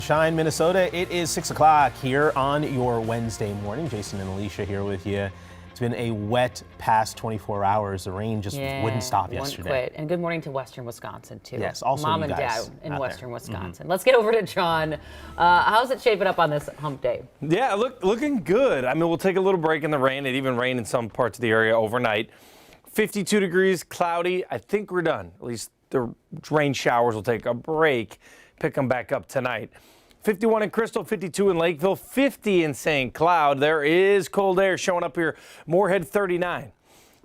Shine, Minnesota. It is 6 o'clock here on your Wednesday morning. Jason and Alicia here with you. It's been a wet past 24 hours. The rain just wouldn't stop yesterday. Wouldn't quit. And good morning to Western Wisconsin, too. Yes, also Mom you and guys Dad in Western there. Wisconsin. Let's get over to John. How's it shaping up on this hump day? Yeah, looking good. I mean, we'll take a little break in the rain. It even rained in some parts of the area overnight. 52 degrees, cloudy. I think we're done. At least the rain showers will take a break, pick them back up tonight. 51 in Crystal, 52 in Lakeville, 50 in St. Cloud. There is cold air showing up here. Moorhead, 39.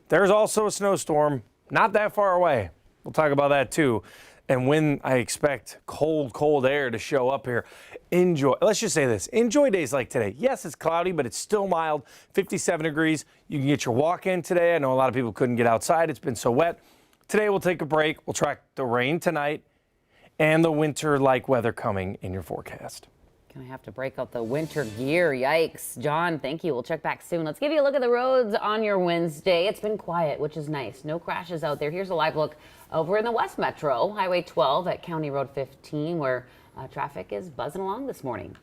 There's also a snowstorm not that far away. We'll talk about that too. And when I expect cold air to show up here, enjoy. Let's just say this. Enjoy days like today. Yes, it's cloudy, but it's still mild. 57 degrees. You can get your walk in today. I know a lot of people couldn't get outside. It's been so wet. Today we'll take a break. We'll track the rain tonight and the winter-like weather coming in your forecast. Gonna have to break out the winter gear. Yikes. John, thank you. We'll check back soon. Let's give you a look at the roads on your Wednesday. It's been quiet, which is nice. No crashes out there. Here's a live look over in the West Metro, Highway 12 at County Road 15, where traffic is buzzing along this morning.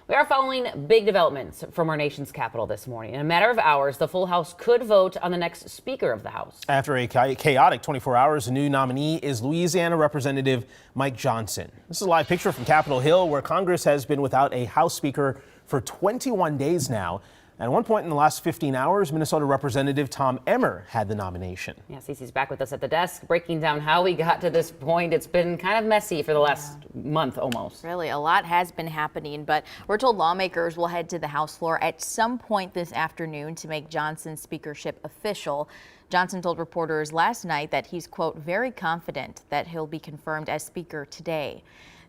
We are following big developments from our nation's capital this morning. In a matter of hours, the full House could vote on the next Speaker of the House. After a chaotic 24 hours, a new nominee is Louisiana Representative Mike Johnson. This is a live picture from Capitol Hill, where Congress has been without a House Speaker for 21 days now. At one point in the last 15 hours, Minnesota Representative Tom Emmer had the nomination. Yeah, Cece's back with us at the desk, breaking down how we got to this point. It's been kind of messy for the last month almost. Really, a lot has been happening, but we're told lawmakers will head to the House floor at some point this afternoon to make Johnson's speakership official. Johnson told reporters last night that he's, quote, very confident that he'll be confirmed as Speaker today.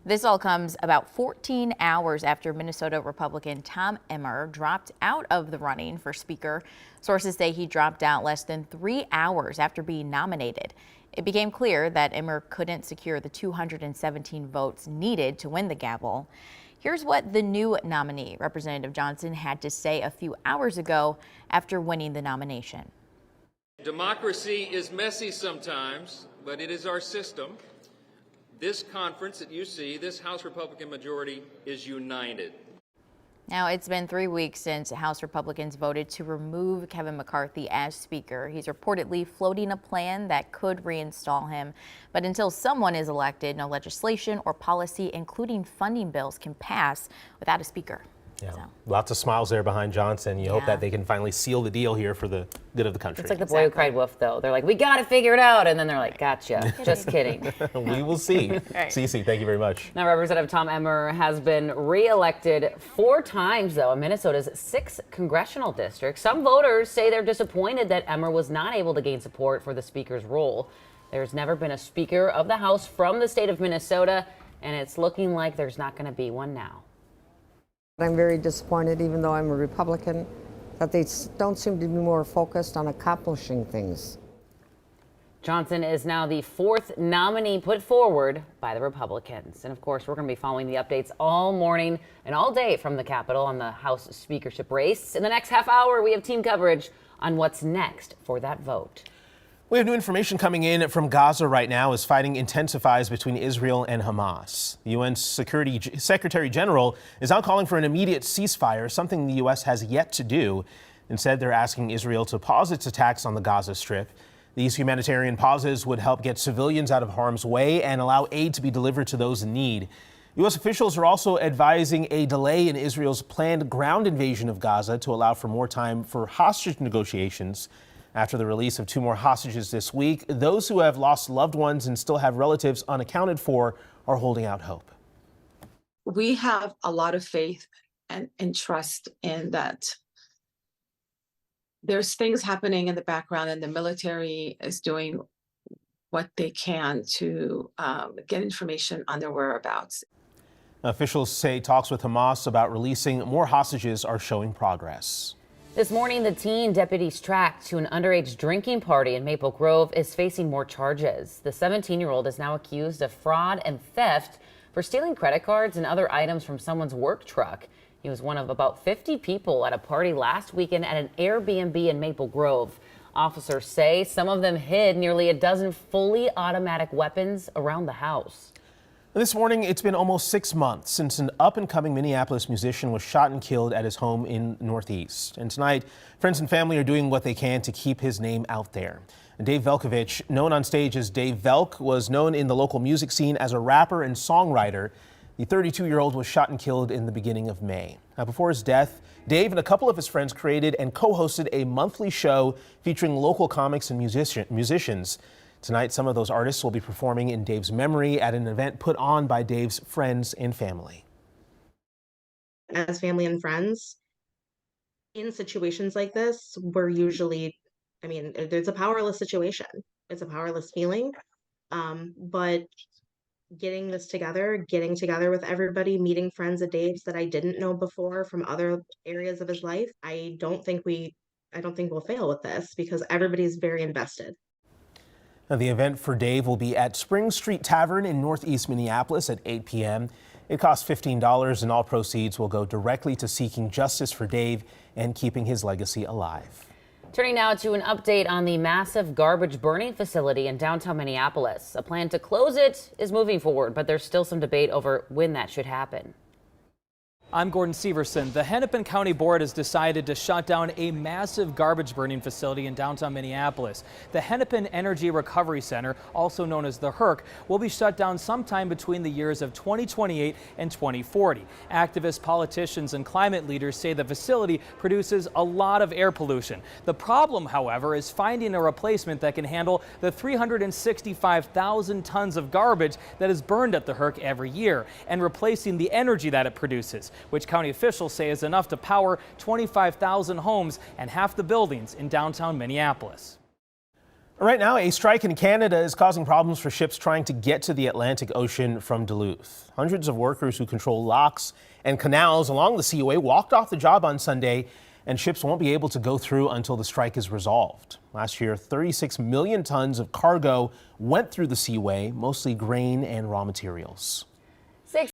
This all comes about 14 hours after Minnesota Republican Tom Emmer dropped out of the running for Speaker. Sources say he dropped out less than 3 hours after being nominated. It became clear that Emmer couldn't secure the 217 votes needed to win the gavel. Here's what the new nominee, Representative Johnson, had to say a few hours ago after winning the nomination. Democracy is messy sometimes, but it is our system. This conference that you see, this House Republican majority, is united. Now, it's been 3 weeks since House Republicans voted to remove Kevin McCarthy as Speaker. He's reportedly floating a plan that could reinstall him. But until someone is elected, no legislation or policy, including funding bills, can pass without a Speaker. Yeah. So. Lots of smiles there behind Johnson. You hope that they can finally seal the deal here for the good of the country. It's like the boy who cried wolf, though. They're like, we got to figure it out. And then they're like, gotcha. Just kidding. We will see. Right. Cece, thank you very much. Now, Representative Tom Emmer has been reelected 4 times, though, in Minnesota's 6 congressional districts. Some voters say they're disappointed that Emmer was not able to gain support for the Speaker's role. There's never been a Speaker of the House from the state of Minnesota, and it's looking like there's not going to be one now. I'm very disappointed, even though I'm a Republican, that they don't seem to be more focused on accomplishing things. Johnson is now the 4th nominee put forward by the Republicans. And of course, we're going to be following the updates all morning and all day from the Capitol on the House speakership race. In the next half hour, we have team coverage on what's next for that vote. We have new information coming in from Gaza right now as fighting intensifies between Israel and Hamas. The UN Security Secretary General is now calling for an immediate ceasefire, something the U.S. has yet to do. Instead, they're asking Israel to pause its attacks on the Gaza Strip. These humanitarian pauses would help get civilians out of harm's way and allow aid to be delivered to those in need. U.S. officials are also advising a delay in Israel's planned ground invasion of Gaza to allow for more time for hostage negotiations. After the release of 2 more hostages this week, those who have lost loved ones and still have relatives unaccounted for are holding out hope. We have a lot of faith and trust in that there's things happening in the background, and the military is doing what they can to get information on their whereabouts. Officials say talks with Hamas about releasing more hostages are showing progress. This morning, the teen deputies tracked to an underage drinking party in Maple Grove is facing more charges. The 17-year-old is now accused of fraud and theft for stealing credit cards and other items from someone's work truck. He was one of about 50 people at a party last weekend at an Airbnb in Maple Grove. Officers say some of them hid nearly a dozen fully automatic weapons around the house. This morning, it's been almost 6 months since an up-and-coming Minneapolis musician was shot and killed at his home in Northeast. And tonight, friends and family are doing what they can to keep his name out there. And Dave Velkovich, known on stage as Dave Velk, was known in the local music scene as a rapper and songwriter. The 32-year-old was shot and killed in the beginning of May. Now, before his death, Dave and a couple of his friends created and co-hosted a monthly show featuring local comics and musicians. Tonight, some of those artists will be performing in Dave's memory at an event put on by Dave's friends and family. As family and friends, in situations like this, we're usually, there's a powerless situation. It's a powerless feeling. But getting together with everybody, meeting friends of Dave's that I didn't know before from other areas of his life, I don't think we'll fail with this because everybody's very invested. Now, the event for Dave will be at Spring Street Tavern in Northeast Minneapolis at 8 p.m. It costs $15 and all proceeds will go directly to seeking justice for Dave and keeping his legacy alive. Turning now to an update on the massive garbage burning facility in downtown Minneapolis. A plan to close it is moving forward, but there's still some debate over when that should happen. I'm Gordon Severson. The Hennepin County Board has decided to shut down a massive garbage burning facility in downtown Minneapolis. The Hennepin Energy Recovery Center, also known as the HERC, will be shut down sometime between the years of 2028 and 2040. Activists, politicians, and climate leaders say the facility produces a lot of air pollution. The problem, however, is finding a replacement that can handle the 365,000 tons of garbage that is burned at the HERC every year and replacing the energy that it produces, which county officials say is enough to power 25,000 homes and half the buildings in downtown Minneapolis. Right now, a strike in Canada is causing problems for ships trying to get to the Atlantic Ocean from Duluth. Hundreds of workers who control locks and canals along the seaway walked off the job on Sunday, and ships won't be able to go through until the strike is resolved. Last year, 36 million tons of cargo went through the seaway, mostly grain and raw materials.